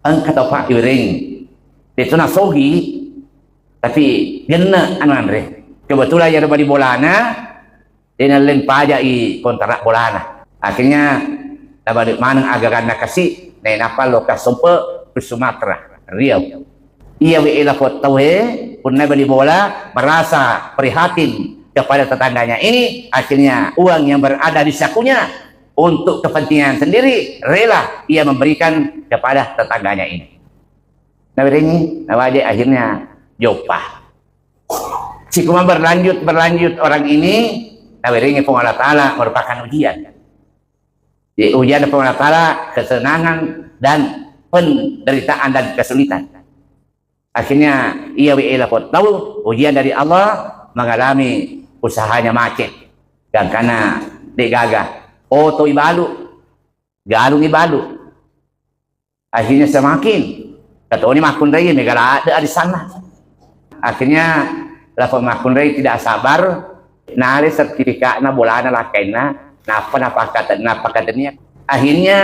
angkat apa iring itu nak sogi tapi gena anuan re kebetulan yang di bolana dia len pajak i kontrak bolana akhirnya dapat mana agaran nak kasih napa lokas sompe di Sumatera Riau ia wila foto pun beli bola merasa prihatin kepada tetangganya ini, akhirnya uang yang berada di sakunya untuk kepentingan sendiri rela ia memberikan kepada tetangganya ini. Nah ini wajib akhirnya jopah. Si kuma berlanjut orang ini. Nah ini Allah Ta'ala merupakan ujian. Di ujian Allah Ta'ala kesenangan dan penderitaan dan kesulitan. Akhirnya ia tahu ujian dari Allah mengalami usahanya macet dan karena digagah oto ibalu galung ibalu akhirnya semakin kata ini makun rai megala ada di sana akhirnya lapor makun rai tidak sabar nari sertifikat na bolana lakaina napa katanya akhirnya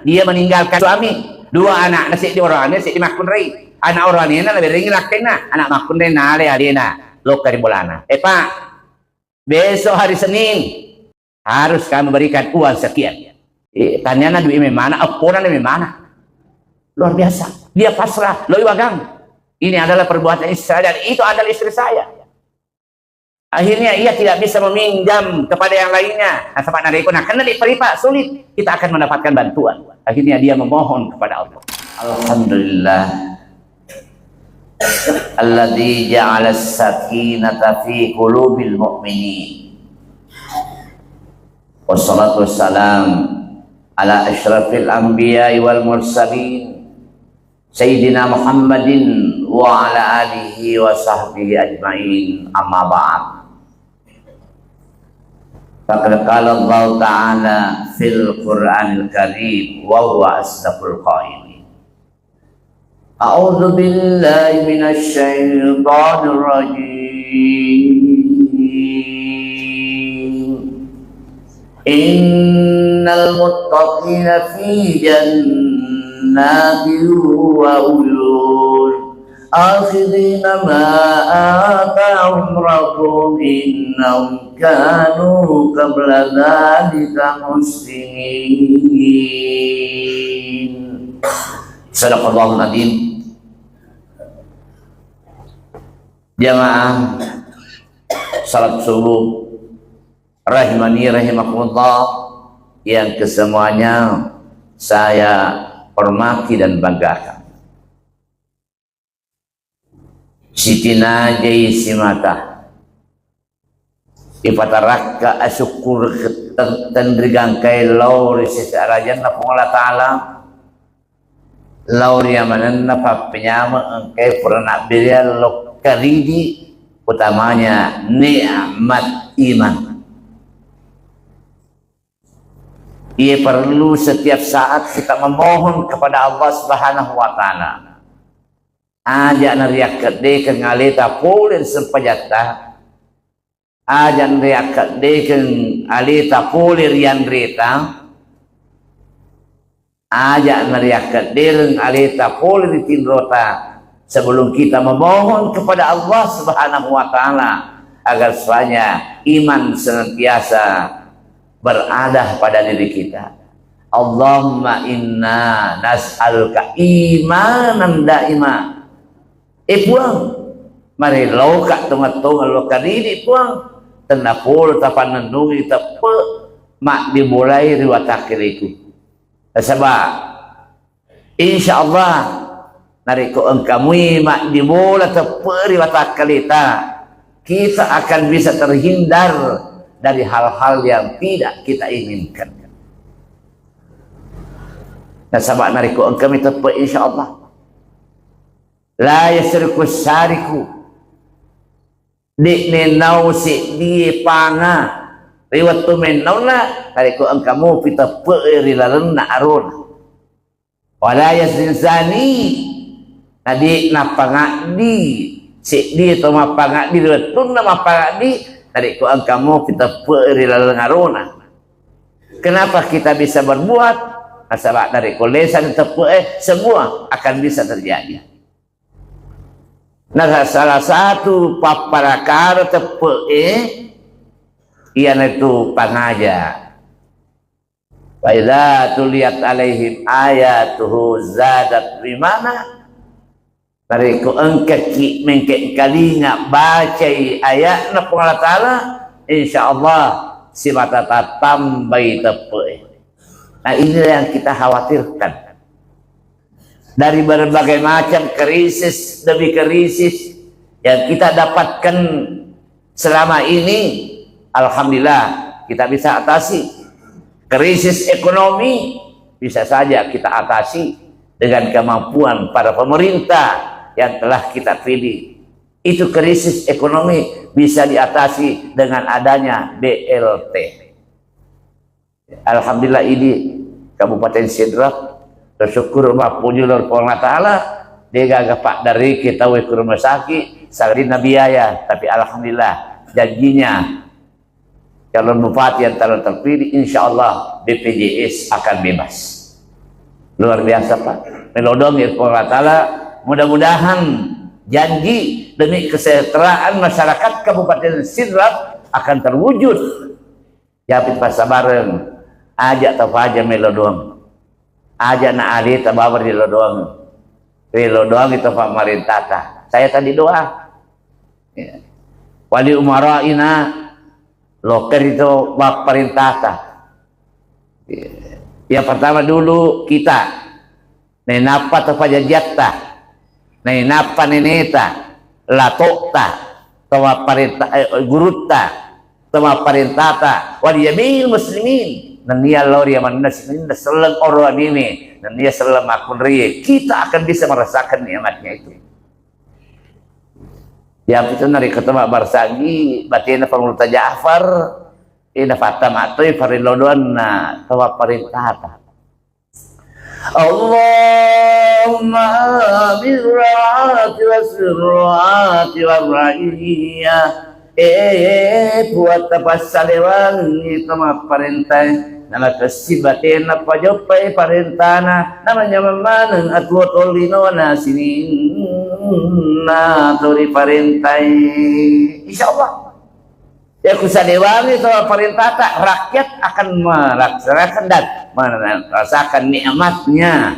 dia meninggalkan suami dua anak nasi di orangnya si makun rai anak orangnya lebih ringi lakaina anak makun rai nari adina loka di bolana pak besok hari Senin harus kami berikan uang sekian. Tanyana duit mana? Apunan dari mana? Luar biasa. Dia pasrah. Loh wagang. Ini adalah perbuatan istri saya dan itu adalah istri saya. Akhirnya ia tidak bisa meminjam kepada yang lainnya. Nah, sampai nariku nak kena diperipa sulit. Kita akan mendapatkan bantuan. Akhirnya dia memohon kepada Allah. Alhamdulillah. Alladzi ja'ala as-sakinata fi qulubil mu'minin. Wassalatu wassalam ala asyrafil anbiya'i wal mursalin Sayyidina Muhammadin wa ala alihi wa sahbihi ajma'in amma ba'd. Faqad qala Allah Ta'ala fil Qur'anil Karim wa huwa asdaqul qailin. A'udzu billahi minasy syaithanir rajim. Innal muttaqina fi jannatin wa uyun akhidina ma ata'ahum rabbuhum innahum kanu qabla dhalika muslimin. Sadaqallahul adzim. Jamaah salat subuh rahimani rahimakumullah yang kesemuanya saya hormati dan banggakan. Siti Najai Simata ipataraka asyukur tendrigangkai lauri sesarajan na Allah Ta'ala lauri amanan na papenyama engkai pernah beliau lokaridi utamanya nikmat iman. Ia perlu setiap saat kita memohon kepada Allah Subhanahu wa Ta'ala. Aja nariak kedeken ngaleta polir sempajata. Aja nariak kedeken aleta polir yang reta. Aja nariak kedeken aleta polir tinrota. Sebelum kita memohon kepada Allah Subhanahu wa Ta'ala agar supaya iman senantiasa berada pada diri kita. Allahumma inna nas'aluka imanan daima. Puang mari loka tungat-tungat loka diri puang tenapul tapan nandungi tepe mak dimulai riwat akhiriku sebab insyaallah nariku engkamui mak dimulai tepe riwat akhirita kita akan bisa terhindar dari hal-hal yang tidak kita inginkan. Nah sahabat nariku engkau itu insyaallah la yasriku sariku dikne nau si di panga riwat tu menauna nariku engkau pita peeri lalena arun wala yasrinsani nadi napangadi si di to mapangadi riwat tu mapangadi tadi ku angkamu kita peri lalang arona. Kenapa kita bisa berbuat? nasabak dari kolesan tepu semua akan bisa terjadi. Nah, salah satu paparakar tepu iyan itu pangaja. Wa idza tuliyat alaihim ayatuhu zadat bimana. Dari ku engke mengke kalinga bacai ayatna Allah Ta'ala, insyaallah si mata tambai tepe. Nah, inilah yang kita khawatirkan. Dari berbagai macam krisis demi krisis yang kita dapatkan selama ini, alhamdulillah kita bisa atasi. Krisis ekonomi bisa saja kita atasi dengan kemampuan para pemerintah yang telah kita pilih. Itu krisis ekonomi bisa diatasi dengan adanya BLT. Alhamdulillah ini Kabupaten Sidrap bersyukur puji Allah Ta'ala dia gagah Pak dari kita ke rumah sakit sarina biaya, tapi alhamdulillah janjinya calon bupati yang telah terpilih insyaallah BPJS akan bebas. Luar biasa Pak. Melodong Allah Ta'ala, mudah-mudahan janji demi kesejahteraan masyarakat Kabupaten Sidrap akan terwujud. Japit pasabareng ajak tafaja melodong. Ajak na ali tababar di lodong. Lodong itu pemerintah. Saya tadi doa. Ya. Wali umaraina loker itu bak perintah. Ya. Yang pertama dulu kita nenapa tafaja jatta. Nenapa neneta latokta tawa perintah gurutta tawa perintah wali yamil muslimin nania lori yaman nasmin selang orang ini nania selang akun rie kita akan bisa merasakan nikmatnya itu. Yang itu nari ketemu barsagi batina pangulta Ja'far ina fatama atoy farilodon na tawa perintah. Allahumma birra'ati wasirra'ati warra'iyah buat tapasalewangi tama parentay nama kasibatin na pajopay parentana namanya memanang at wotolino na sinin na tori parentay insyaallah ya kusalewangi tama parentata rakyat akan melaksanakan dan merasakan nikmatnya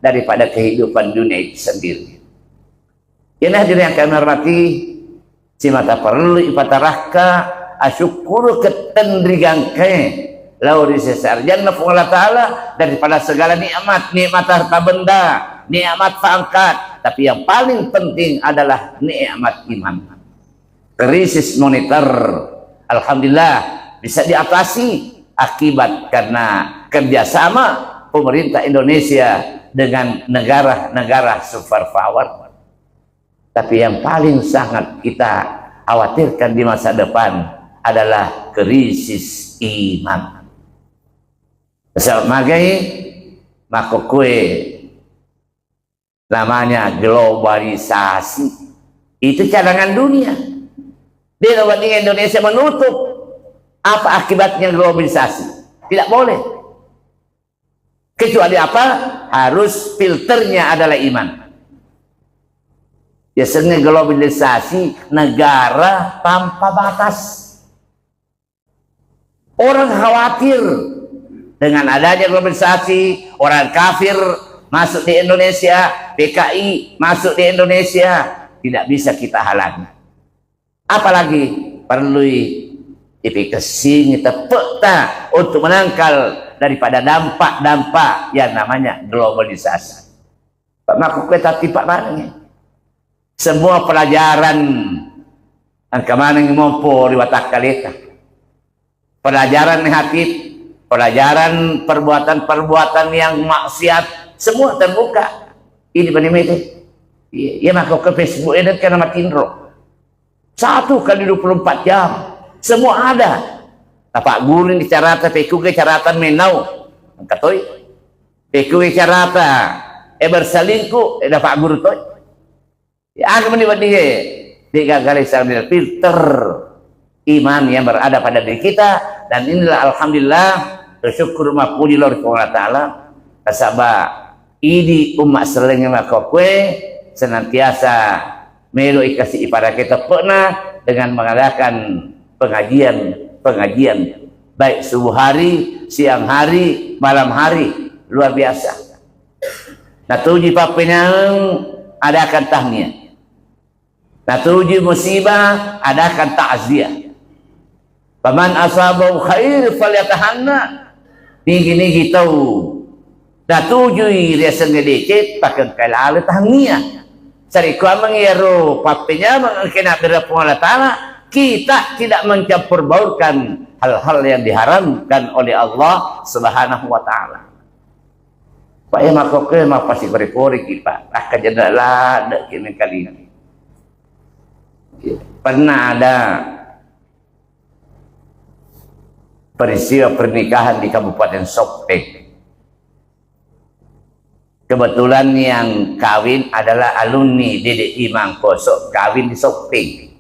daripada kehidupan dunia itu sendiri. Ini hadirin yang kami hormati, si mata perlu ipatarahka asyukuru ketendrigangke lauri sesarjana Allah Ta'ala daripada segala nikmat harta benda, nikmat pangkat, tapi yang paling penting adalah nikmat iman. Krisis moneter alhamdulillah bisa diatasi akibat karena kerjasama pemerintah Indonesia dengan negara-negara superpower. Tapi yang paling sangat kita khawatirkan di masa depan adalah krisis iman. Sebagai maka kue namanya globalisasi itu cadangan dunia. Di Indonesia menutup. Apa akibatnya globalisasi? Tidak boleh. Kecuali apa? Harus filternya adalah iman. Biasanya globalisasi negara tanpa batas. Orang khawatir dengan adanya globalisasi, orang kafir masuk di Indonesia, PKI masuk di Indonesia, tidak bisa kita halangi. Apalagi perlu efikasi tepeta untuk menangkal daripada dampak-dampak yang namanya globalisasi. Pak Makuk kita tipak mananya. Semua pelajaran yang kemana yang mampu riwatak kalita. Pelajaran negatif, pelajaran perbuatan-perbuatan yang maksiat, semua terbuka. Ini benar-benar. Ia masuk ke Facebook ini karena makin roh. 1 kali 24 jam. Semua ada. Tapak guru ini carata, peku ke caratan menau. Katoi. Peku ke carata. Berselingkuh. Dapat guru toy. Ya, akan menibat dia. Tiga kali sambil filter iman yang berada pada diri kita. Dan inilah alhamdulillah bersyukur mapuji Allah Ta'ala. Asaba ini umat seleng makokwe senantiasa melu ikasi ibadah kita pernah dengan mengadakan pengajian baik subuh hari, siang hari, malam hari, luar biasa. Natuji papinang adakan tahniah. Natuji musibah adakan takziah. Paman asabahu khair falyatahanna. Nigi tahu. Natuji dia sengedicit pakai kalala tahniah. Sari ko mangyaro papinya mangkina berapa Allah Ta'ala, kita tidak mencampur baurkan hal-hal yang diharamkan oleh Allah Subhanahu wa Ta'ala. Pak ya makoke mah pasti kori kita akan jadalah ada kini kali ini. Pernah ada peristiwa pernikahan di Kabupaten Sopeng. Kebetulan yang kawin adalah alumni DDI Mangkoso, kawin di Sopeng.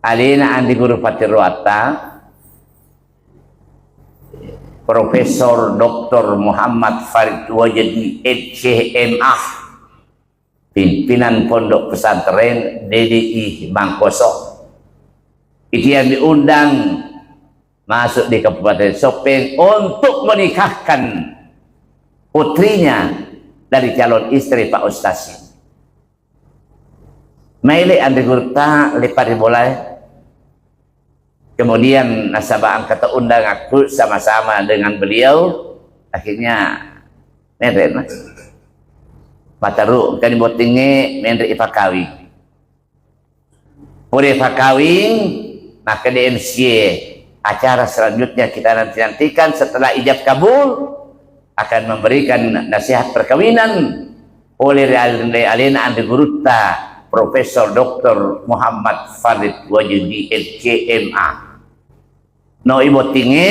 Alina Andi Guru Patiruata, Profesor Dr. Muhammad Farid Wajdi HMA, pimpinan Pondok Pesantren DDI Mangkoso. Itu yang diundang masuk di Kabupaten Sopeng untuk menikahkan putrinya dari calon istri Pak Ustaz. Maile ande gurta lepari boleh. Kemudian nasabah angkat undang aku sama-sama dengan beliau. Akhirnya neren mataru kan botinge mendre ipakawi. Puri ipakawing maka di MC acara selanjutnya kita nantikan setelah ijab kabul akan memberikan nasihat perkawinan oleh Alina Andi Guruta Profesor Dr. Muhammad Farid Wajdi LCMA. No ibu tinggi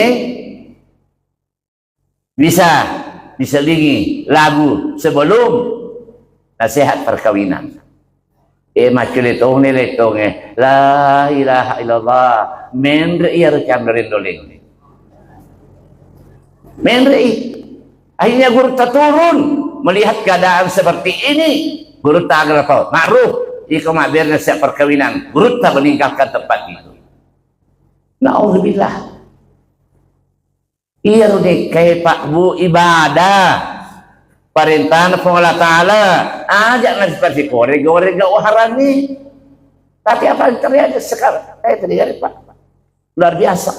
bisa diselingi lagu sebelum nasihat perkawinan. Macam itu la ilaha illallah mendre iya recam dari doling. Mendre akhirnya guru turun melihat keadaan seperti ini. Guru tak apa ma'ruf iko mabirna siap perkawinan. Guru tak meninggalkan tempat itu. Nauzubillah. Iya udah kayak Pak Bu ibadah perintahan Allah Ta'ala ajak nggak seperti goreng harami. Tapi apa yang terjadi sekarang? Terjadi Pak luar biasa.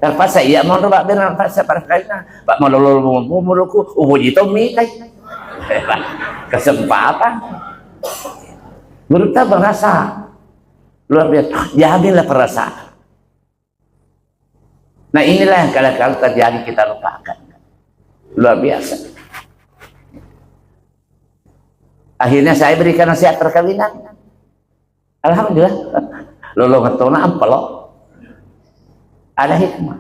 Terpaksa iya mau Pak benar terpaksa perkawinan Pak mau lolo muluku uji tomi kai kesempatan. Guru tak berasa luar biasa, jadilah perasaan. Nah inilah yang kadang-kadang terjadi kita lupakan. Luar biasa. Akhirnya saya berikan nasihat perkawinan. Alhamdulillah. Lolo ngetona ampelo. Ada hikmah.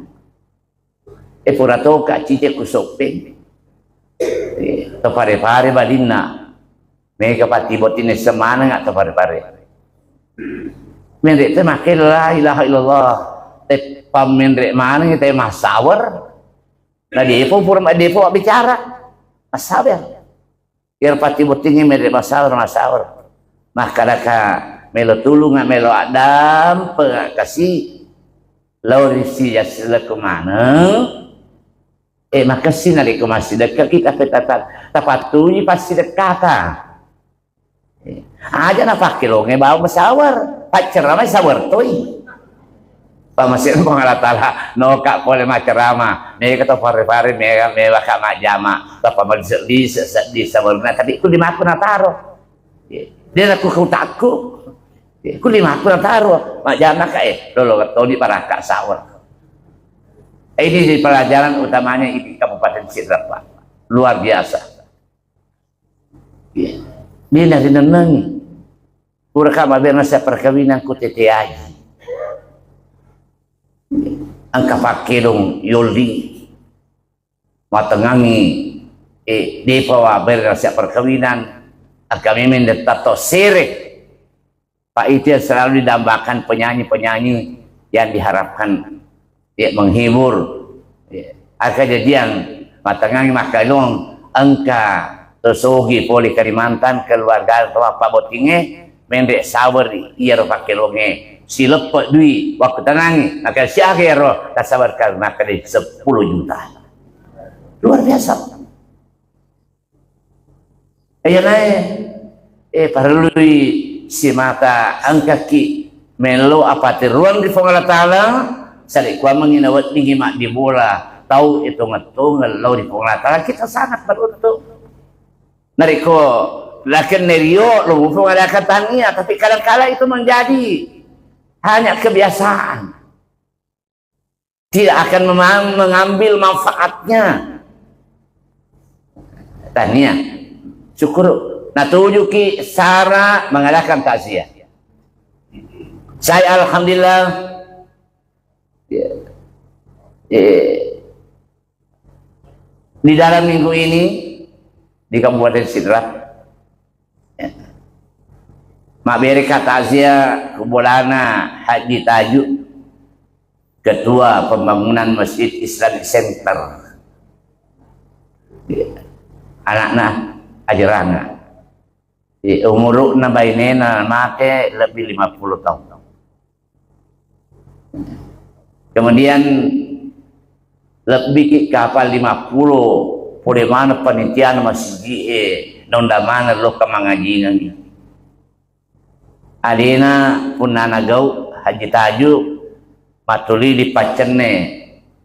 Purato ka cice kusopeng. Topare-pare badina. Mega pati botine semana nggak topare-pare. Mendek teh make la ilaha illallah. Teh pamendek mana teh masawar. Nah depo pura depo bicara. Masawer. Biar pati botine mendek masawar. Maka daka melo tulungan melo adam pengakasi laurisi jasila kemana. Makasih nari masih dekat kita tapatunya pasti dekat. Aja na pakilo bawa masawar pacerama sawar toy pamasir pangalatala no kak boleh macerama me kata pare-pare me ka majama tapa di sawarna tadi ku lima aku nataro dia aku takku ku lima aku nataro majama ka lolo todi para kak sawar. Ini di pelajaran utamanya di Kabupaten Sidrap Pak. Luar biasa. Dia dari neneng. Pura mabirna sa perkawinan ko titiaji. Ang kapakilong yuldi. Matengangi. Di pawabirna sa perkawinan. Ang kami mendetato sirik. Pak itu yang selalu didambakan penyanyi-penyanyi yang diharapkan menghibur kejadian matangang makalong angka tersogi poli Kalimantan keluarga tua Pak Botinge mendek sabar iya ro pakelonge silepet dui waktu tanangi maka siaga ro kasabarkan maka di 10 juta luar biasa. Perlu si mata angka ki melo apa teruan di Allah Ta'ala sari kwa menginawat tinggi mak di bola tahu itu ngetung lo di Allah Ta'ala kita sangat beruntung nariko lakin nerio lo mumpung ada katanya tapi kadang-kala itu menjadi hanya kebiasaan tidak akan mengambil manfaatnya tania syukur nah tujuki cara mengadakan takziah. Saya alhamdulillah di dalam minggu ini di Kabupaten Sidrap mak beri takziah kubolana Haji Tajuk Ketua Pembangunan Masjid Islamic Center anakna ajarana umur na bainena make lebih 50 tahun. Kemudian lebih kapal 50 pode mana penitian masjid nonda mana lo kamangajingan alina punana gau Haji Tajuk matuli di pacenne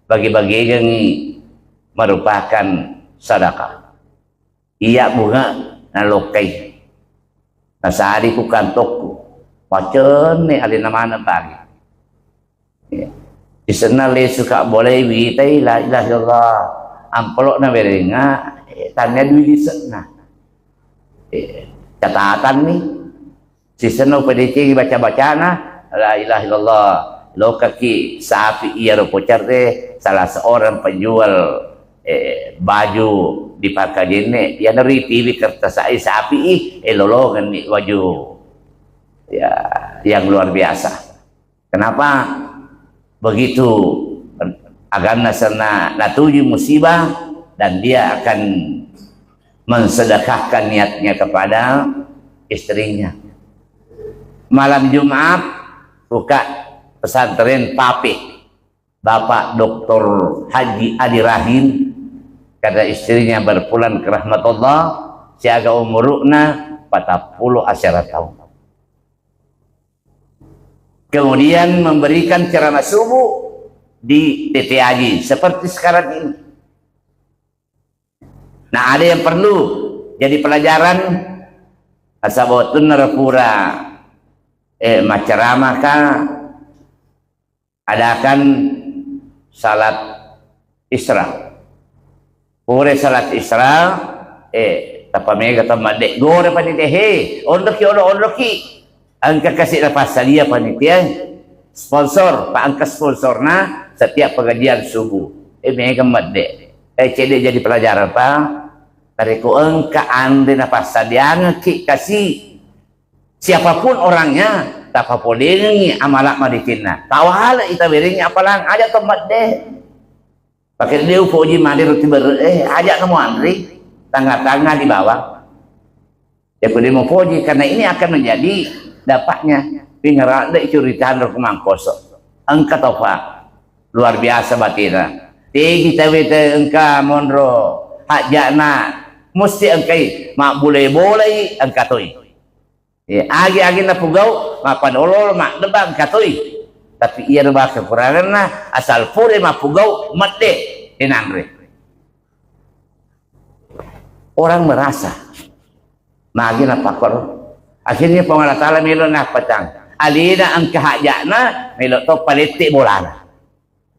bagi-bagi gangi merupakan sedekah iya bunga nalokai nasari ku kantokku pacen ni alina mana bagi di sana le suka boleh witai la ilaha illallah amplok na berenga tanya duit di sana catatan nih di sana PDC baca-baca na la ilaha illallah lo kaki sapi iya ro pocar deh salah seorang penjual baju di Pakajene ya dari TV kertas sapi lolongan nih baju ya yang luar biasa. Kenapa begitu agama sana natuju musibah dan dia akan mensedekahkan niatnya kepada istrinya. Malam Jumat buka pesantren Papi Bapak Dr. Haji Adi Rahim karena istrinya berpulang ke rahmatullah siaga umurna 40 asyara tahun. Kemudian memberikan ceramah subuh di TTAJ seperti sekarang ini. Nah ada yang perlu jadi pelajaran asabotun narapura maceramah kah adakan salat Isra. Pure salat Isra tapamega tamadek gore panitia ondoki angka kasih lepas salia panitia sponsor pak angka sponsorna setiap pengajian subuh mega madek cede jadi pelajaran pak dari ku engka ande napas sadiana ki kasih siapapun orangnya tak apa dengi amalak madikinna tawala ita beringi apalang aja tempat deh pakai dia uji mandi roti ajak kamu Andri tangga-tangga di bawah ya boleh mau puji karena ini akan menjadi dapatnya pingerak dek curitaan rokumang kosong engka tofa luar biasa batina kita bete engka monro hajana mesti engkai mak boleh engka toi ya agi na pugau mak panolol mak debang katoi tapi ia rebah kekurangan na asal pure mak pugau mate inangre orang merasa magi na pakor akhirnya pengalat Allah melo nak patang alina ang kahajana melo to paliti bolana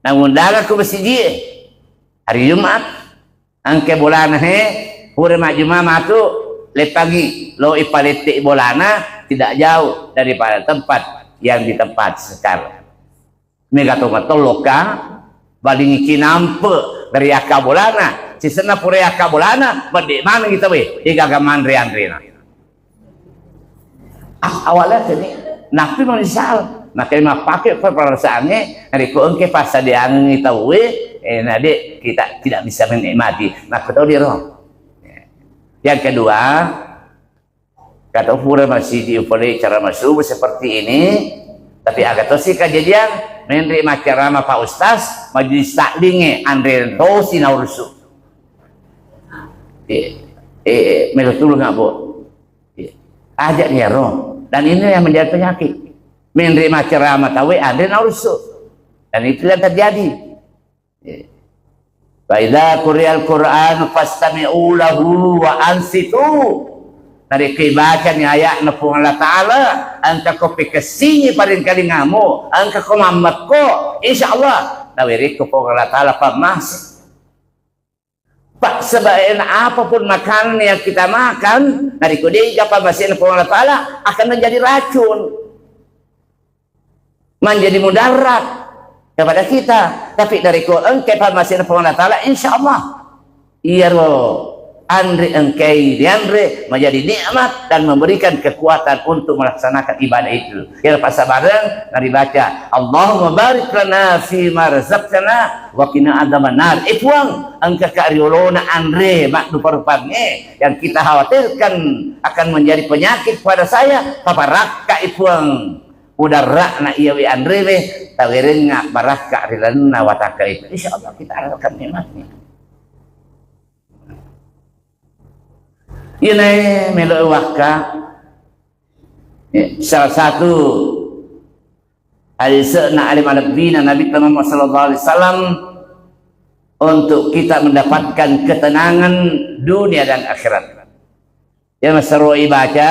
nangundala ko masjid hari Jumat ang ke bolana he pure mak Jumat matu lepagi lo ipaliti bolana tidak jauh daripada tempat yang di tempat sekarang mega toloka balingi kinampe dari akabolana sisena pure akabolana bade mana kita we digagaman riandrina awalnya jadi napi menyesal makanya pakai perasaannya hari ko engke pas diangin kita we adik kita tidak bisa menikmati. Maka tahu dia roh. Yang kedua, kata pura masih diupoleh cara masuk seperti ini, tapi agak tosi kejadian menerima ceramah Pak Ustaz majlis taklinge Andre tosi naurusu. Melutul nggak bu? Ajak dia roh. Dan ini yang menjadi penyakit. Menerima ceramah tahu Andre naurusu. Dan itu yang terjadi. Fa idza quri'al Qur'an fastami'u lahu wa ansitu. Dari kebacan ayat nepung Allah Ta'ala, angka kopi kesini paling kali ngamu, angka ko mamat ko, insyaallah nawiri ko po Allah Ta'ala pamas. Pak sebaiknya apapun makanan yang kita makan, dari kode apa masih nepung Allah Ta'ala akan menjadi racun, menjadi mudarat kepada kita. Tapi dari Quran kepada masih nepung Allah Ta'ala, insyaallah iya loh. Andre engkai diandre menjadi nikmat dan memberikan kekuatan untuk melaksanakan ibadah itu. Yang pasal bareng nari baca Allahumma barik lana fi ma razaqtana wa qina adzabannar. Ipuang angka kariolona Andre makdu parupange yang kita khawatirkan akan menjadi penyakit pada saya paparakka ipuang udarra na iya wi Andre we tawirenga barakka rilana wataka itu. Insyaallah kita akan nikmatnya. Ini melu waka salah satu alisna alim alabina Nabi Muhammad sallallahu alaihi wasallam untuk kita mendapatkan ketenangan dunia dan akhirat. Yang seru baca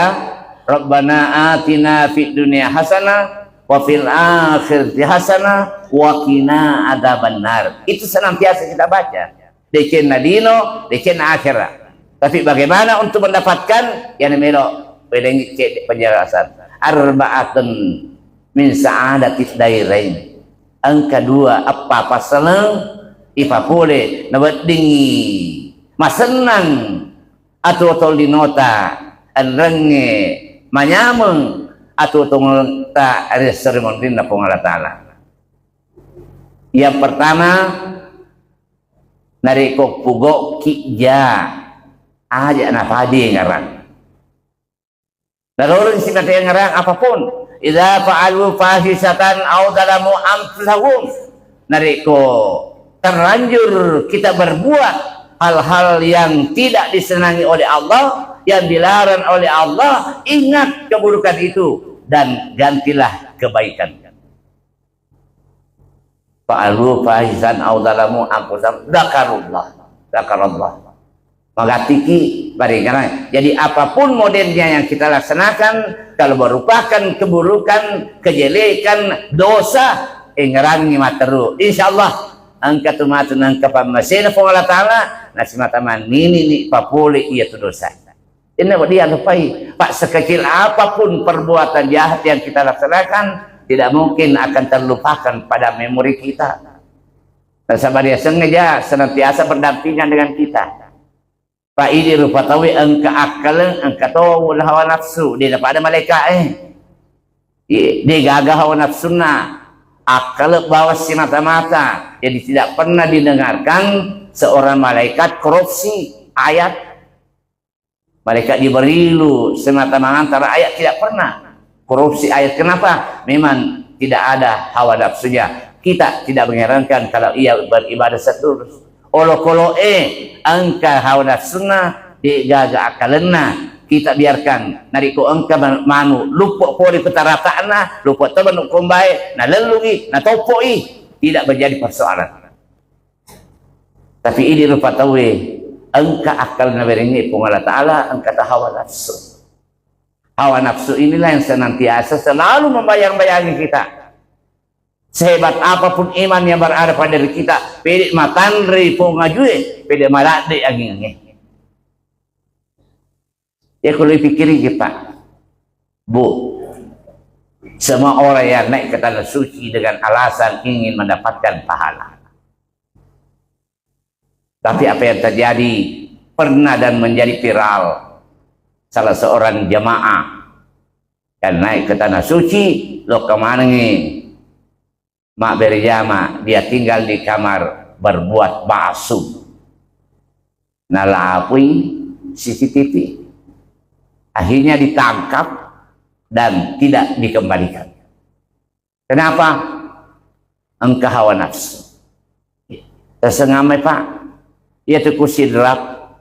Rabbana atina fid dunya hasanah wa fil akhirati hasanah wa qina adzabannar. Itu senantiasa kita baca. Deken nadino, deken akhirat. Tapi bagaimana untuk mendapatkan yang melo penjelasan arba'atun min sa'adatis dairain. Angka dua apa pasalang ipapule nabadingi masenang atau tolinota anrenge manyameng atau tongta ada seremoni na Allah Ta'ala. Yang pertama nariko pugo kija aja na padi ngarang. Lalu simat yang ngarang apapun. Idza fa'alu fahisatan aw zalamu anfusahum. Nariko terlanjur kita berbuat hal-hal yang tidak disenangi oleh Allah, yang dilarang oleh Allah, ingat keburukan itu dan gantilah kebaikan. Fa'alu fahisatan aw zalamu anfusahum. Zakarullah. Maka tiki barengan. Jadi apapun modelnya yang kita laksanakan, kalau merupakan keburukan, kejelekan, dosa, ngerangi materu. Insyaallah angka tumatun angka pamasena Allah Ta'ala nasi mataman ini papule iya tu dosa. Ini dia lupai. Pak sekecil apapun perbuatan jahat yang kita laksanakan, tidak mungkin akan terlupakan pada memori kita. Dan sabar dia sengaja senantiasa berdampingan dengan kita. Pak ini rupa tahu angka akal angka tahu hawa nafsu dia pada malaikat dia gagah hawa nafsu na akal bawa si mata-mata. Jadi tidak pernah didengarkan seorang malaikat korupsi ayat. Malaikat diberilu semata-mata antara ayat tidak pernah korupsi ayat. Kenapa? Memang tidak ada hawa nafsunya. Kita tidak mengherankan kalau ia beribadah seterus. Olo-kolo angka hawa nafsuna digaga akalena kita biarkan nariko angka manu lupa poli petarataana lupa teban kombai na lelungi na topoi tidak menjadi persoalan. Tapi ini lupa tahu angka akal na berengi pung Allah Ta'ala angka hawa nafsu. Hawa nafsu inilah yang senantiasa selalu membayang-bayangi kita. Sehebat apapun iman yang berada pada diri kita, pedek matandri po ngajue, pedek malade angin-angin. Ya kalau pikirin kita, Bu, semua orang yang naik ke tanah suci dengan alasan ingin mendapatkan pahala. Tapi apa yang terjadi pernah dan menjadi viral, salah seorang jamaah yang naik ke tanah suci, lo kemana nih? Mak berjama, dia tinggal di kamar berbuat ba'su. Nalapui CCTV. Akhirnya ditangkap dan tidak dikembalikan. Kenapa? Engkau hawa nafsu. Tersengamai Pak. Ia tukusi derap.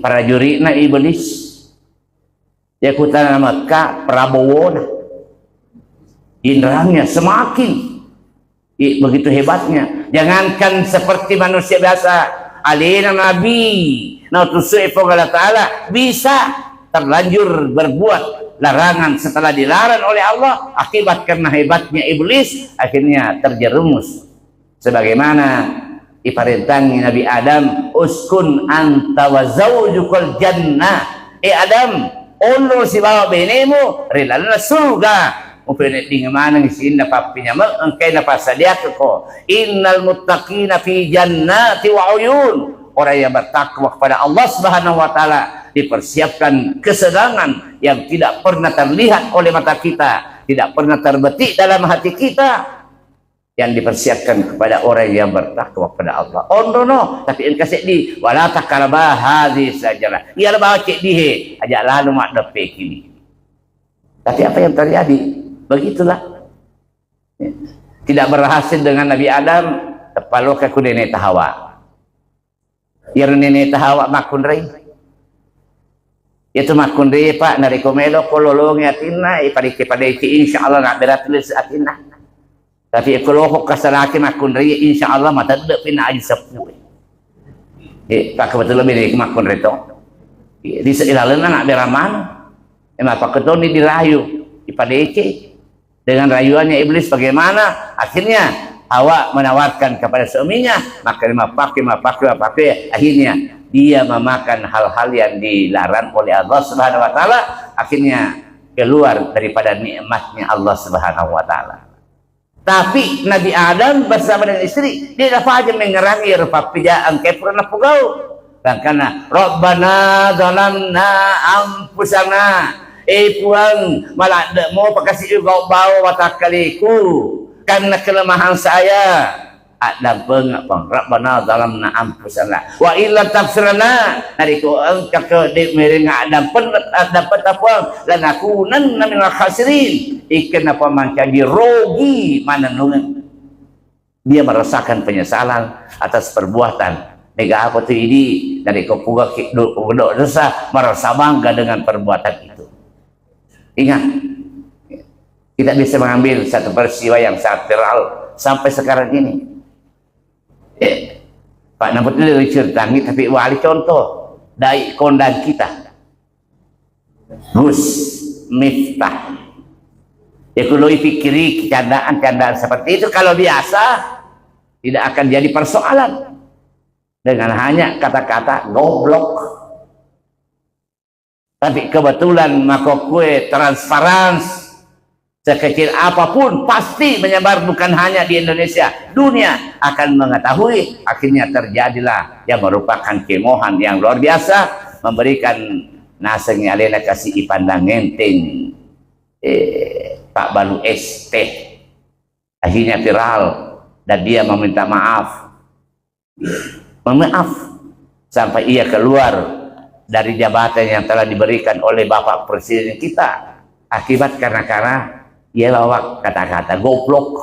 Para juri na iblis. Ya kutana Mekah Prabowo na. Indranya semakin begitu hebatnya. Jangankan seperti manusia biasa, alina nabi nautusu Allah Ta'ala bisa terlanjur berbuat larangan setelah dilarang oleh Allah, akibat karena hebatnya iblis akhirnya terjerumus. Sebagaimana diparintangi Nabi Adam, uskun anta wa zaujukal jannah. Adam, ulur si bawa benemu rilana surga. Upinet di mana ngisin na papinya engkay na pasadia ko. Innal muttaqina fi jannati wa uyun. Orang yang bertakwa kepada Allah Subhanahu wa taala dipersiapkan kesenangan yang tidak pernah terlihat oleh mata kita, tidak pernah terbetik dalam hati kita, yang dipersiapkan kepada orang yang bertakwa kepada Allah. No, tapi in kasih di wala takarabah hadis sajalah. Ia bawa cek dihe ajak lalu mak depe kini. Tapi apa yang terjadi? Begitulah. Tidak berhasil dengan Nabi Adam, tepalo ke kudene tahawa. Ya nene tahawa makun rei. Itu makun rei Pak nariko melo kololong atina iparike pada iki insyaallah nak beratulis atina. Tapi kalau hok kasalaki makun rei insyaallah mata dek pina aji sepu. Pak kebetulan bini makun rei to. Di seilalena nak beraman. Emang Pak ketoni dirayu ipada iki. Dengan rayuannya iblis bagaimana? Akhirnya Hawa menawarkan kepada suaminya, maka pakai. Akhirnya dia memakan hal-hal yang dilarang oleh Allah Subhanahu wa taala, akhirnya keluar daripada nikmatnya Allah Subhanahu wa taala. Tapi Nabi Adam bersama dengan istri, dia dapat aja mengerangi rupapijaan kepurna pugau. Karena Rabbana zalamna anfusana. Puang malah mau pakasi juga bawa watakaliku karena kelemahan saya. Ada bengak bang Rabbana zalamna anfusana wa illa tafsirana nariku engka ke de mereng ada dapat apa lan aku nan minal khasirin ikan apa mangkagi rogi mana nungan. Dia merasakan penyesalan atas perbuatan nega apa tu ini dari kopuga kedok dosa, merasa bangga dengan perbuatan itu. Ingat, kita bisa mengambil satu peristiwa yang sangat viral sampai sekarang ini. Pak Namput itu diceritakan, tapi wali contoh dari kondang kita, Gus Miftah. Ya kalau dipikiri candaan-candaan seperti itu kalau biasa tidak akan jadi persoalan dengan hanya kata-kata goblok. Tapi kebetulan maka kue transparansi sekecil apapun pasti menyebar, bukan hanya di Indonesia, dunia akan mengetahui. Akhirnya terjadilah yang merupakan kemohan yang luar biasa, memberikan nasengnya alena kasih ipandang enteng Pak Balu ST. Akhirnya viral dan dia meminta maaf sampai ia keluar dari jabatan yang telah diberikan oleh Bapak Presiden kita, akibat karena ia bawa kata-kata goblok.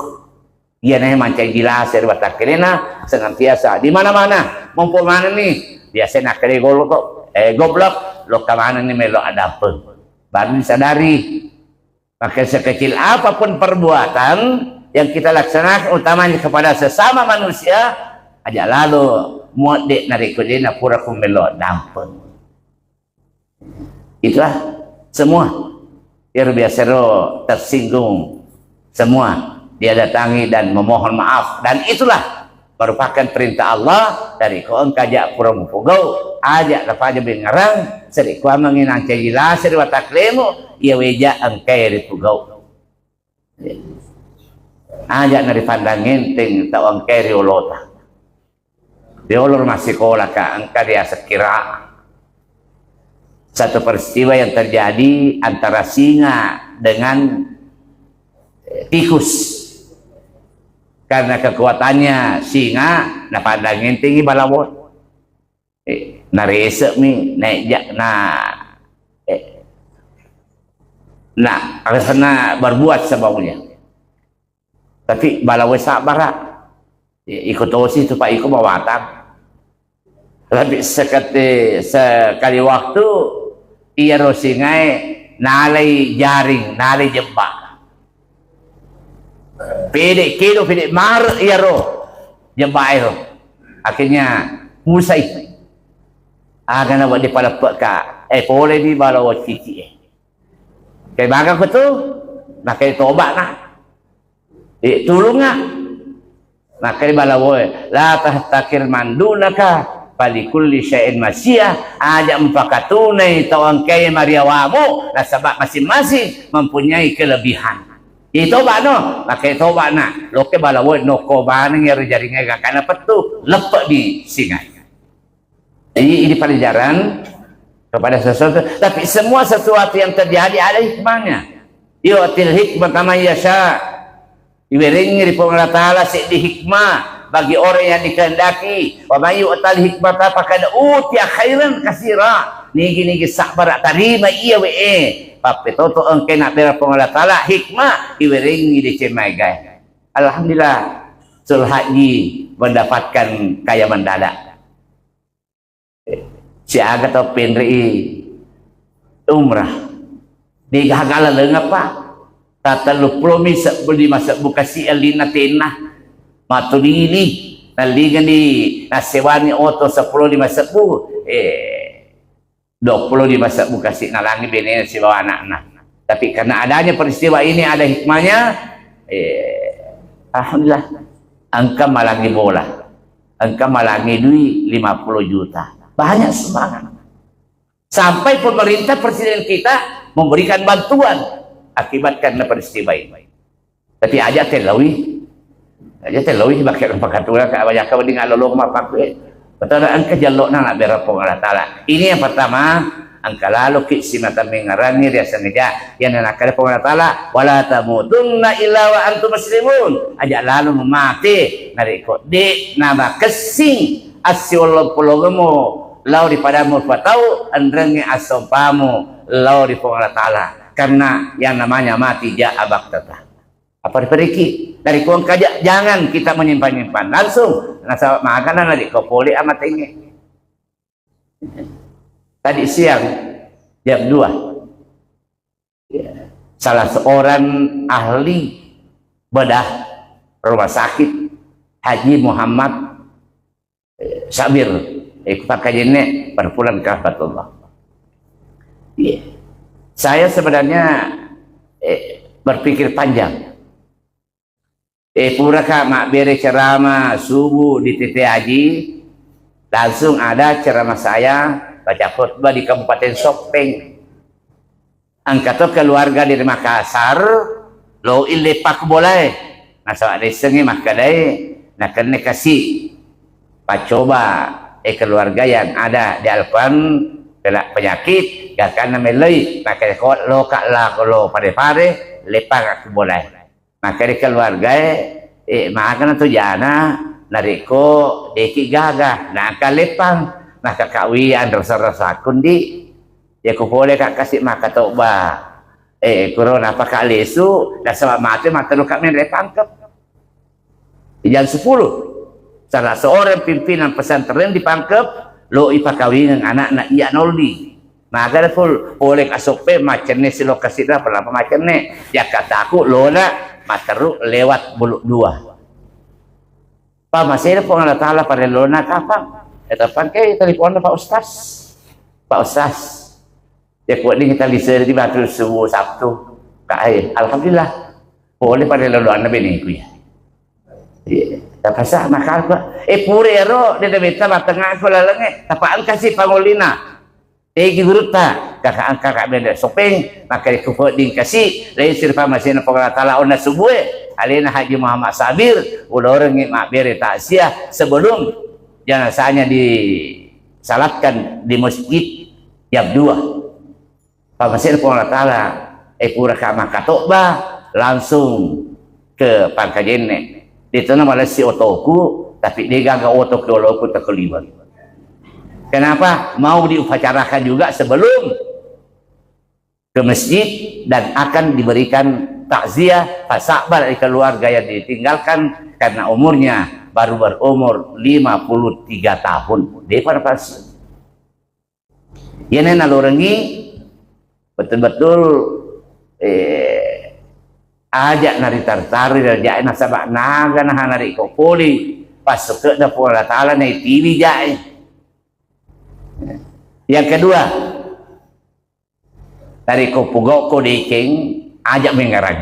Ia nih mancai jelas dari batak kelena senantiasa di mana-mana. Mumpul mana nih biasa nak kali goblok lo kemana nih melo ada apa? Baru disadari. Maka sekecil apapun perbuatan yang kita laksanakan, utamanya kepada sesama manusia, aja lalu muat dek narik kudena pura kumelo dampun. Itulah semua yang biasa tersinggung, semua dia datangi dan memohon maaf, dan itulah merupakan perintah Allah dari kau engkajak pura mupugau ajak dapat aja bengarang seri kau menginang cegila seri watak lemu ia weja engkai di pugau ajak nari pandangin ting tau engkai di olota di olor masih kola ka engka dia sekira. Satu peristiwa yang terjadi antara singa dengan tikus. karena kekuatannya singa na pandangin tinggi balawon na resep mi na berbuat sebaunya tapi balawon sabar ikut osi tu pak ikut mawatang tapi sekali waktu ia rosingai nalai jaring nalai jebak pede kilo pede mar iya ro jebak ro akhirnya musai aga na wadi pada peka boleh di balawo cici kay baga ko tu na kay toba na tulong nga na kay balawo la tahtakir mandunaka palikulli syai'in masiyah aja empakatunay tawang kay mariawamu na sabab masing-masing mempunyai kelebihan itoba no pakai toba na loke balawon no ko banang yaro jaringnya karena petu lepek di singai. Jadi ini pelajaran kepada sesuatu tapi semua sesuatu yang terjadi ada hikmahnya. Yu'til hikmah kama yasha. Iweringi di Allah Ta'ala di hikmah bagi orang yang dikehendaki. Wa may yu'tal hikmata faqad utiya khairan katsira. Nigi sabar tarima iya papetoto engke nak bera Allah Ta'ala hikmah iweringi di cemai. Alhamdulillah sul haji mendapatkan kaya mendadak. Si aga to penri umrah di gagala leung apa tata lu promi sebeli masa buka si alina tenah matulili nalingan di nasewani oto 10 di masa 20 di masa buka si nalangi bene si bawa anak-anak. Tapi karena adanya peristiwa ini ada hikmahnya, alhamdulillah, angka malangi bola, angka malangi duit 50 juta, banyak semangat. Sampai pemerintah presiden kita memberikan bantuan akibat karena peristiwa ini. Tapi aja telawi bakal pakatulah ke banyak kau dengan lolong mapak. Betul angka jaluk nak berapong Allah Ta'ala. Ini yang pertama, angka lalu kisimatan mengarani dia sengaja yang nak ada Allah Ta'ala wala tamutunna illa wa antum muslimun. Ajak lalu memati nariko di nama kesing asyolong pulogemu lau di padamu patau andrengi asompamu lau di Allah Ta'ala karena yang namanya mati abak tetap. Apa diperiki dari kuang kajak jangan kita menyimpan-nyimpan langsung nasa makanan dari kau boleh amat ini tadi siang jam 2 salah seorang ahli bedah rumah sakit Haji Muhammad Sabir ikut kajiannya berpulang ke Fatullah. Saya sebenarnya berpikir panjang pura kak mak beri ceramah subuh di TT Haji langsung ada ceramah saya baca khutbah di Kabupaten Sopeng angkat keluarga di Makassar lo ilepak boleh nasa ada sengi makadai nak kena kasih pacoba keluarga yang ada di Alpan kena penyakit gak kena melei pakai lo kak lah kalau pare lepak aku boleh maka di keluarga makan tu jana nariko deki gagah nak lepang nak kawian rasa-rasa kundi ya ko boleh kak kasih maka toba corona apa kali lesu dah sebab mati mata lu kami lepangkep jam 10 salah seorang pimpinan pesantren dipangkep lo ipakawin dengan anak nak iya noldi maka full boleh kasope macam ni si lokasi dah pernah macam ni ya kata aku lo nak materu lewat buluk 2 Pak masih ada Allah Ta'ala pada lona kapan kita pakai telepon Pak Ustaz ya kuat ni kita bisa di batu subuh Sabtu alhamdulillah boleh pada lona bini ku ya pasal makal ku purero dia minta matengah aku lalenge tapaan kasih pangolina giruta kakak benda sopeng maka dikufut ding kasih lain sirpa masih na Allah Ta'ala ona subuh alina Haji Muhammad Sabir udah orang mak beri takziah sebelum jenazahnya disalatkan di masjid jam 2 masih na Allah Ta'ala pura kama katokba langsung ke pangkajennya Dito na malas si otoku, tapi dia gagal otok oloku terkelibat. Kenapa? Mau diupacarakan juga sebelum ke masjid dan akan diberikan takziah fasakbar dari keluarga yang ditinggalkan karena umurnya baru berumur 53 tahun. Dia pada pas. Ini nalurengi betul-betul ajak nari tartari rajai nasabak naga nah nari ko poli pasuk ke dapur Allah Ta'ala na TV jai. Yang kedua, dari ko pugok ko dikeng ajak mengarang.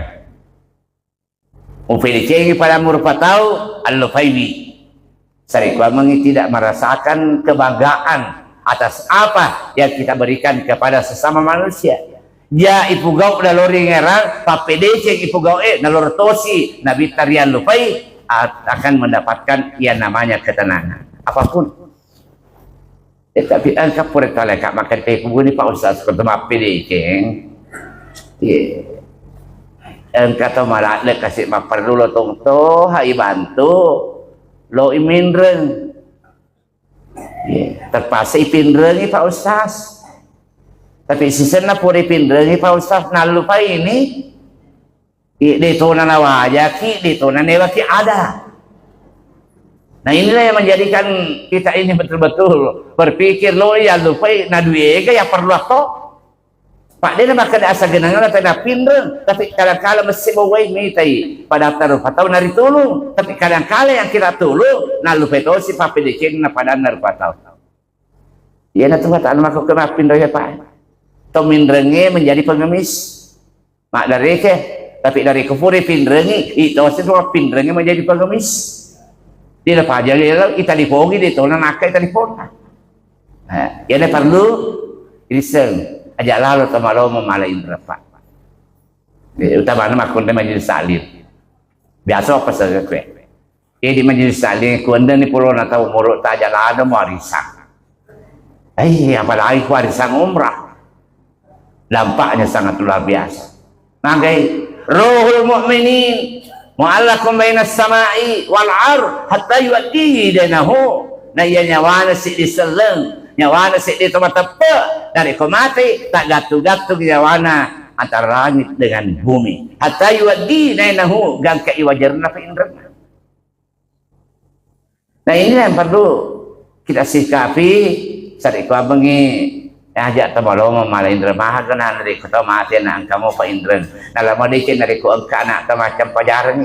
Upedikeng pada murpatau al-Lufaiwi. Sari ko mengi tidak merasakan kebanggaan atas apa yang kita berikan kepada sesama manusia. Ya ipugau dalori ngerang papedece ipugau nalor tosi nabi tarian lupai akan mendapatkan yang namanya ketenangan apapun. Tapi angka pure taleka makan kayak puguni Pak Ustaz ketemu pedece. Angka to malah le kasih perlu lo tongto hai bantu lo iminreng. Terpaksa ipinrengi Pak Ustaz. Tapi sisen na puri pinrengi Pak Ustaz nalupai ini dito na nawaja ki dito na newa ki ada. Nah inilah yang menjadikan kita ini betul-betul berpikir lo ya lupai na duega ya perlu to. Pak dia makan asa genangan atau na pinreng tapi kadang-kala mesti bawai mitai pada taruh patau nari tulung tapi kadang-kala yang kita tulung na lupai to si papedicing na pada nar patau. Ya na tuh taan mako kena pinreng ya Pak. Tomindrengi menjadi pengemis mak dari ke tapi dari kufuri pindrengi itu semua pindrengi menjadi pengemis tidak pajak kita dipogi di tona nakai kita dipona. Ya ada perlu iseng ajak lalu tamalo memalain berapa utama makun de majelis salim biasa apa saja kue di majelis salim kuanda ni pulau na tahu muruk tak ajak lalu warisan apalagi warisan umrah. Dampaknya sangat luar biasa. Magai ruhul mu'minin mu'allakum bainas samai wal ar hatta yu'addihi danahu. Na iya nyawana si diseleng, nyawana si di tempat tepe dari komati tak gatug-gatug nyawana antara langit dengan bumi. Hatta yu'addihi danahu gangka iwajarna fa indrana. Nah ini yang perlu kita sikapi saat ikut bengi ajak tabalo mamala indra mahagana dari kota mati na kamu pa indra nalama dicen dari ku angka anak macam pajaran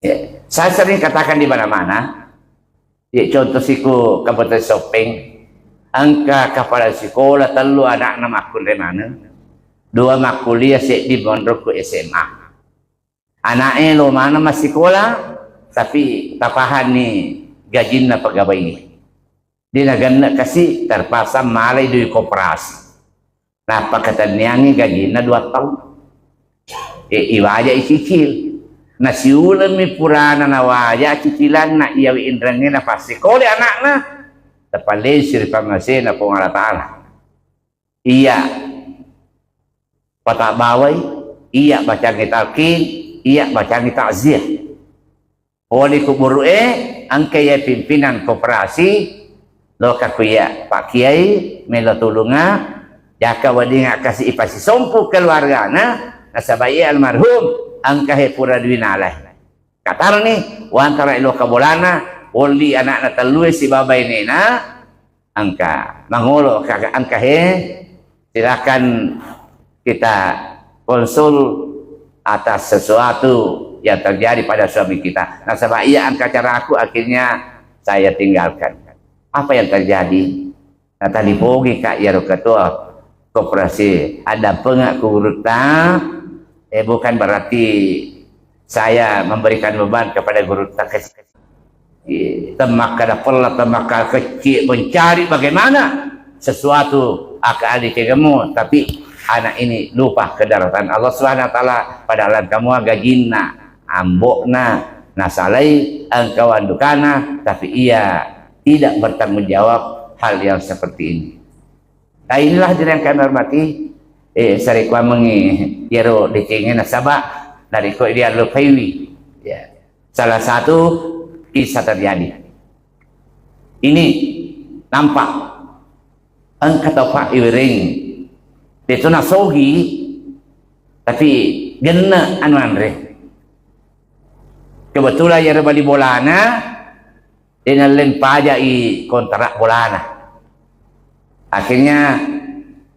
ya. Saya sering katakan di mana-mana ya contoh siku kabupaten Sopeng angka kepala sekolah telu anak nama akun dari mana dua mak kuliah di Pondok ku SMA anaknya lo mana masih sekolah tapi tapahan nih gajinna pegawai ini dia nagana kasih terpaksa malai di koperasi. Nah pakatan niangi gajina 2 tahun. Iwaja cicil. Nah siulan mi purana na waja cicilan na iyawi indrangi na pasti kau anak na. Tapalin siri pamase na pong Allah Ta'ala. Iya patak bawai, iya baca talqin, iya baca takziah. Oleh kuburu angkaya pimpinan koperasi lo kakuya Pak Kiai melo tulunga jaka wadinga kasih ipasi sompu keluargana nasabaya almarhum angkahe pura dwinalah katar nih wantara ilo kabolana oli anak natalue si babay nena angka mangolo kakak angkahe silakan kita konsul atas sesuatu yang terjadi pada suami kita nasabaya angka cara aku akhirnya saya tinggalkan. Apa yang terjadi? Nah tadi pogi kak ya ketua koperasi ada pengak gurita bukan berarti saya memberikan beban kepada gurita temak kada pelat temak kecil mencari bagaimana sesuatu akan dikegemu tapi anak ini lupa kedaratan Allah Subhanahu wa taala padahal kamu gajinna ambokna nasalai engkau andukana tapi ia tidak bertanggung jawab hal yang seperti ini. Nah inilah yang kami hormati. Sarikwa mengi yero dicengin nasabak dari ko dia lupaiwi. Ya. salah satu kisah terjadi. Ini nampak angkat apa iring itu nasogi tapi gena anu andre kebetulan ya bali bolana dengan len pajai kontrak bolana akhirnya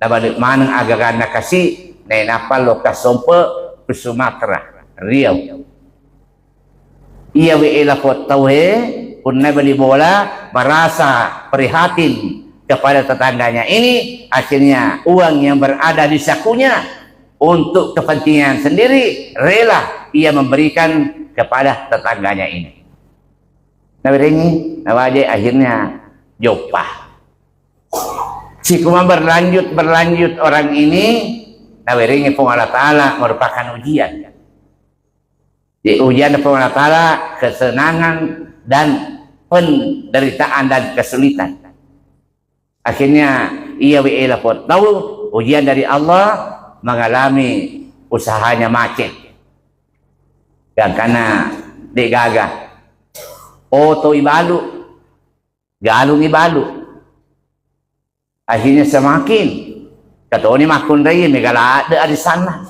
nabalik manang agak kasih nenapal lokas sompe ke Sumatera Riau ia weela pot tawe punna beli bola merasa prihatin kepada tetangganya ini akhirnya uang yang berada di sakunya untuk kepentingan sendiri rela ia memberikan kepada tetangganya ini. Nawaje akhirnya jopah. Si kuma berlanjut orang ini nawiringi pun Allah Ta'ala merupakan ujian. Di ujian pun Allah Ta'ala kesenangan dan penderitaan dan kesulitan. Akhirnya ia wi'ila pun tahu ujian dari Allah mengalami usahanya macet. Dan karena digagah oto ibalu galung ibalu akhirnya semakin katoni makun rai megala ada di sana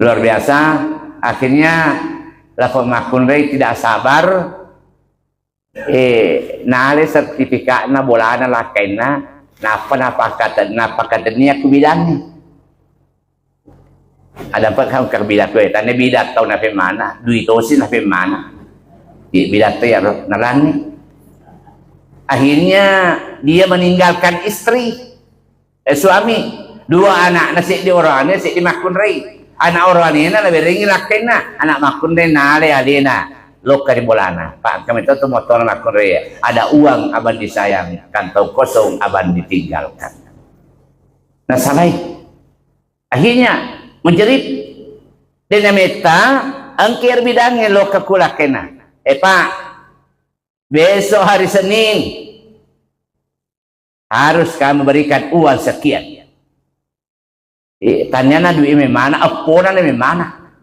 luar biasa akhirnya lapor makun rai tidak sabar nale sertifikat na bolana lakaina napa kata niya kubidani ada apa kamu kerbidat ko tane bidat tau nape mana duitosin nape mana di bidat ya nalani akhirnya dia meninggalkan istri suami dua anak nasi di orangnya si di makun rai anak orangnya na lebih ringi lakena anak makun rai nale alena loka di bolana pak kami tahu motor makun rai ada uang aban disayang kantong kosong aban ditinggalkan nah salai akhirnya menjerit dengan meta angkir bidangnya lo kekulakena pak besok hari Senin harus kamu berikan uang sekian tanyana duit memana aponan memana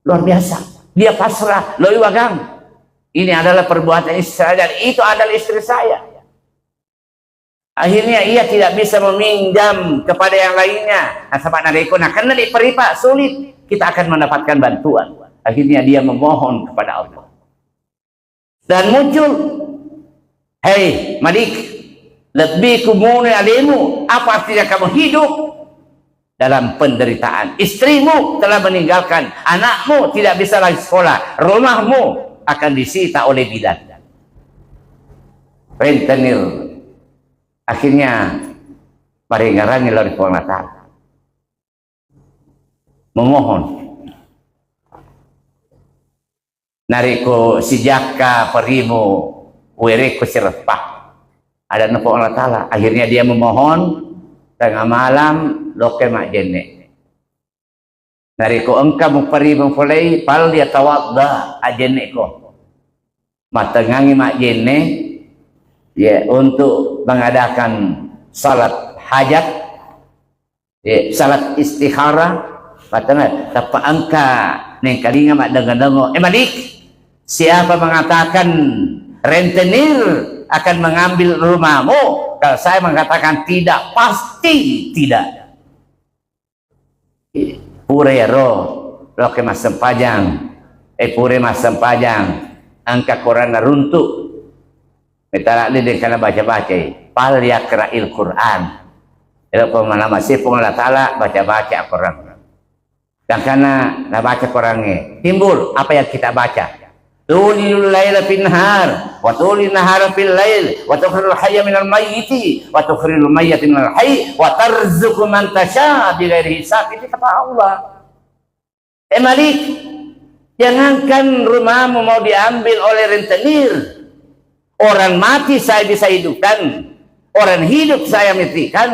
luar biasa dia pasrah lo iwagang ini adalah perbuatan istri saya dan itu adalah istri saya. Akhirnya ia tidak bisa meminjam kepada yang lainnya. Nah, sahabat nareko, nah karena di peripak sulit, kita akan mendapatkan bantuan. Akhirnya dia memohon kepada Allah. Dan muncul, hei Malik, lebih kumune alimu, apa artinya kamu hidup dalam penderitaan? Istrimu telah meninggalkan, anakmu tidak bisa lagi sekolah, rumahmu akan disita oleh bidan. Rentenir. Akhirnya paringarannya lari Allah memohon nariko sijaka perimu wereko sirepah ada nafo Allah Ta'ala akhirnya dia memohon tengah malam loke mak jene nariko engkau muperimu fulai pal dia tawadda ajene ko matengangi mak jene ya untuk mengadakan salat hajat ya, salat istikharah katanya tapa angka neng kalinga mak dengo Malik siapa mengatakan rentenir akan mengambil rumahmu kalau saya mengatakan tidak pasti tidak purero lo ke mas sempajang pure mas sempajang angka Quran runtuh Metara dia kena baca-baca, pal yakra'il Quran. Itu pemana masih Allah Ta'ala baca-baca Quran. Dan karena baca Qurannya, timbul apa yang kita baca. Tulil laila fil nahar, wa tulil nahara fil lail, wa tukhrijul hayya minal mayyiti, wa tukhrijul mayyita minal hayy, wa tarzuqu man tasha' bighairi hisab. Itu kata Allah. Malik, jangankan rumahmu mau diambil oleh rentenir. Orang mati saya bisa hidupkan, orang hidup saya matikan,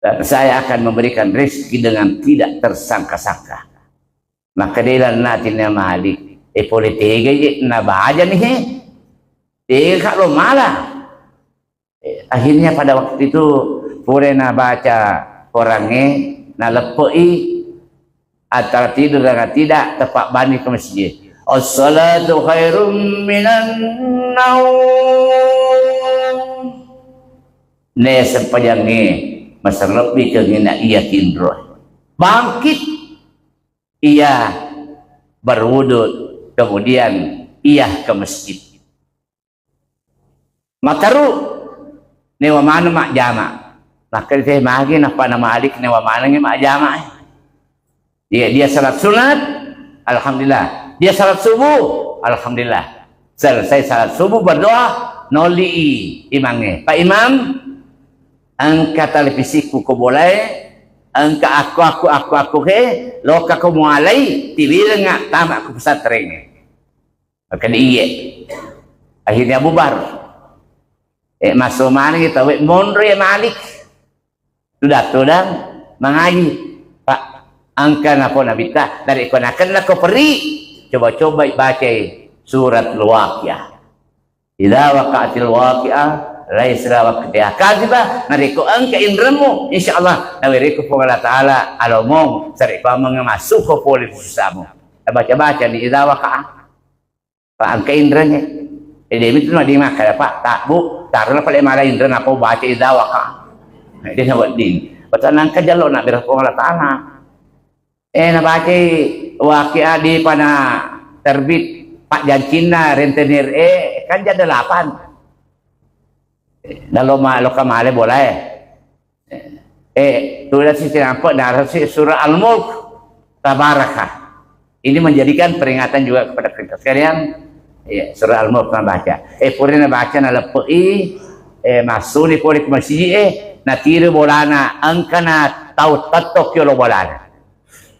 dan saya akan memberikan rezeki dengan tidak tersangka-sangka. Maka dia natinnya Malik, politik na bahaja nih, dia kalau malah. Akhirnya pada waktu itu pure na baca orangnya na lepoi antara tidur dengan tidak tepat balik ke masjid. As-salatu khairum minan naum. Ne sepanjang ni masa lebih kena ia tindro. Bangkit ia berwudud, kemudian ia ke masjid. Mataru newa mana mak jama. Maka dia magi apa nama adik newa mana ni mak jama. Dia salat sunat, alhamdulillah. Dia salat subuh, alhamdulillah. Selesai salat subuh berdoa, noli imamnya. Pak Imam, angkat televisiku ko boleh, angkat aku ke, loka ko mualai, tiba ngak tamak aku pesantren. Maka dia, akhirnya bubar. Masuk mana kita, mondro ya Malik, sudah mengaji. Pak, angkat apa nabi tak dari konakan lah kau peri. Coba-coba baca surat Al-Waqiah. Idza waqa'atil waqi'ah laisa waqtiha kadhiba nariku angka indramu insyaallah nawiriku Allah taala alomong sarika mengemasuk ke polis samu baca-baca di idza waqa'ah pak angka indranya dia itu di maka pak tak bu taruh pada malah indra apa baca idza waqa'ah dia nak din betul angka jalur nak berapa Allah taala nak baca waqi'ah di pada terbit Pak Jancina rentenir kan jadi 8 dalam loka male boleh tulis sisi nampak narasi surah Al-Mulk Tabarakah ini menjadikan peringatan juga kepada kita sekalian surah Al-Mulk baca purina baca na lepei masuk ni pori ke masjid na tiru bolana angkana tau tatok yo bolana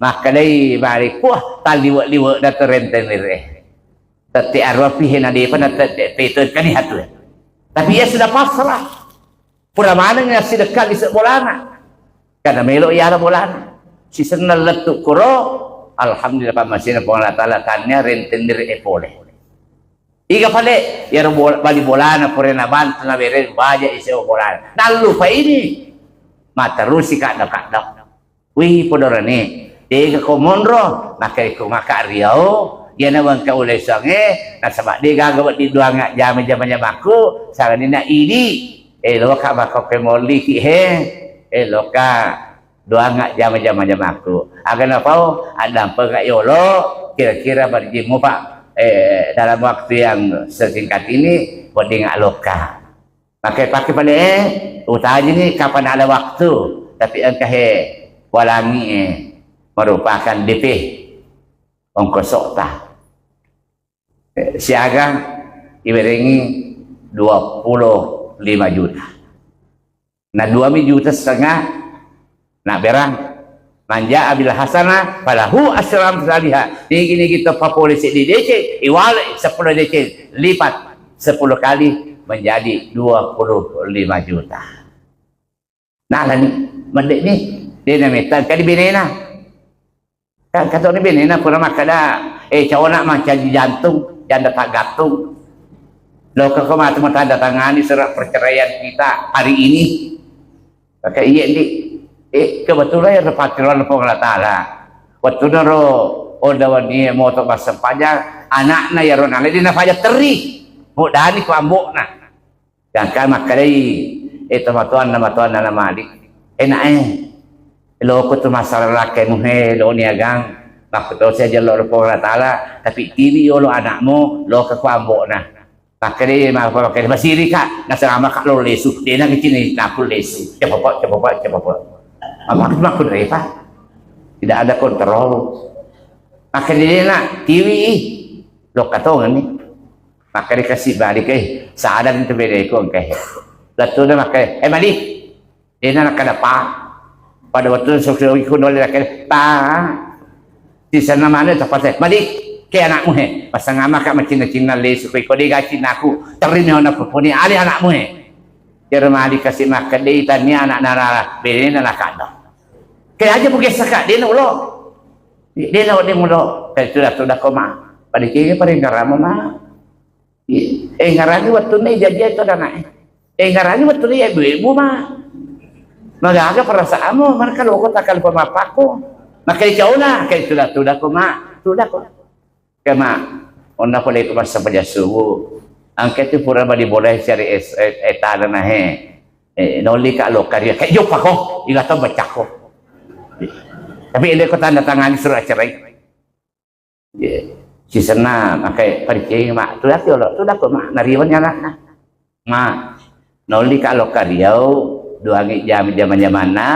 maka dai bari puah taliwak-liwak dat rentenir tati arwah pihin ada apa nak petut kan hatu tapi ia sudah pasrah pura mana yang sedekah di sebolana karena melok ia ada bolana si senal letuk kuro alhamdulillah masih Allah taala tanya rentenir boleh iga pale ya bali bolana purena bantu na bere baja isi bolana nalu pa ini mata rusi kada wih podorane ega komondro maka ko maka riau dia nak bangka oleh sange nak sebab dia gagawat di dua ngak jam aku sarang ni nak ini loka bakal kemoli ki loka dua ngak jam aku agan apa ada apa yolo kira-kira berjimu pak dalam waktu yang sesingkat ini buat ngak loka pakai pada utahnya ni kapan ada waktu tapi engkau walangi merupakan DP ongkos tak siaga iberengi 25 juta nah 2 juta setengah nak berang manja abil hasanah falahu asram salihah ini kita pak polisi di DC iwal 10 DC lipat 10 kali menjadi 25 juta nah ni mendek ni dia nak minta kali benena kan kata ni benena pura makada cowok nak macam jantung janda tak gantung lo ke mati tanda tangani surat perceraian kita hari ini pakai iya ni kebetulan ya repatiran Allah taala waktu naro odawan dia motor masa pajak anaknya ya ronale dina pajak teri mudani ku ambok nah jangan makai matuan nama malik enak lo ko tu masalah laki muhe lo niagang maksud saya jalur Allah taala tapi tiri lo anakmu lo ke kuambok nah maka dia pakai masiri kak nasa ama kak lo lesu dia nak kecil nakul lesu cepat maksud repa tidak ada kontrol maka dia nak TV lo kata ni maka dia kasih balik sadar itu beda ikut lalu dia makai balik dia nak ada apa pada waktu sosial ikut oleh laki di sana mana tempat balik ke anakmu pasang ama kak macam-macam lesu kau dia gaji aku terima anak puni ali anakmu dia rumah dikasih makan dia tanya anak nara beda nak kado kayak aja bukan sakak dia nak dia mulu kayak sudah koma pada kiri pada ngaramu mah ngarani waktu ni jadi itu dah naik ngarani waktu ni ibu mah magaga perasaanmu mereka lo kau takkan pemapaku maka ikaw na kay tuda ko ma kama ona ko leko mas sa suwo ang kete pura ba di boleh sari etala na he noli ka lokarya kay yo pa ko ilato baca ko tapi ini ko tanda tangan surat cerai si sana makai percaya mak tuda ko mak nariwan nya na ma noli ka lokarya dua jam zaman na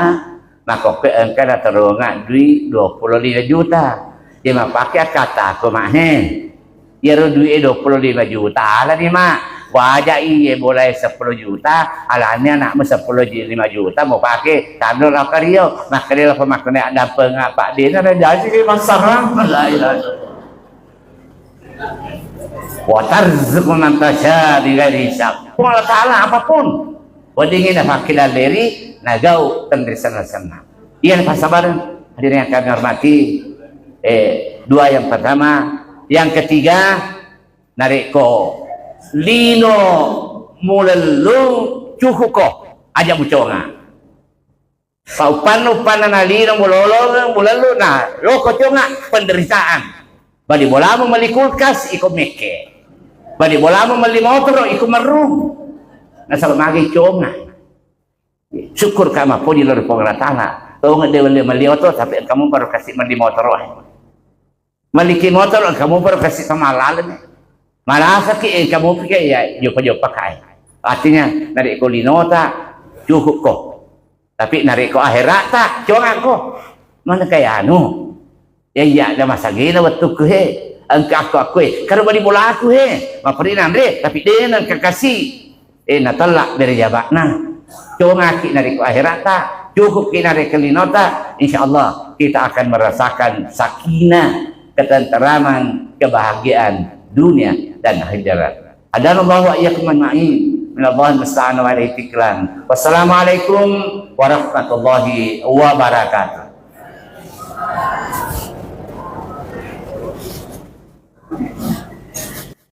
maka ke engkau dah terungak duit 25 juta dia mak pakai kata aku mak ya duit 25 juta lah ni mak wajah iya boleh 10 juta alanya nak 10 juta mau pakai tanda lah karyo maka dia lah pemakna ada pengapa dia ada jadi masalah la ilaha wa tarzuqu man tasha bi ghairi hisab Allah Taala apapun wadingin pakai dari nagau tentri sana-sana. Iyan pasabaran hadirin yang kami hormati. Dua yang pertama, yang ketiga nariko lino mulelu cukuko aja buconga. Paupan na lino mulelu na loko conga penderitaan. Badi bola mo mali kulkas iko meke. Badi bola mo mali motor iko marung. Nasal magi conga. Syukur kamu pun di luar pengerat tanah. Tahu nggak dia beli motor tapi kamu baru kasih beli motor. Maliki motor kamu baru kasih sama lalan. Malah sakit kamu pikir ya jopa pakai. Artinya narik ko linota cukup kok. Tapi narik ko akhirat tak cuman kok. Mana kayak anu. Ya iya ada masa gila waktu ku he. Angka aku kalau beli bola aku he. Maperinan deh tapi dia nan kekasih. Natalak dari jabatna. Cuma kita dari akhirat tak cukup kita dari kelinota, insyaallah kita akan merasakan sakinah, ketenteraman, kebahagiaan dunia dan akhirat. Hadanallahu wa iyyakum ajma'in. Minallahi musta'an wa alaihi tiklan. Wassalamualaikum warahmatullahi wabarakatuh.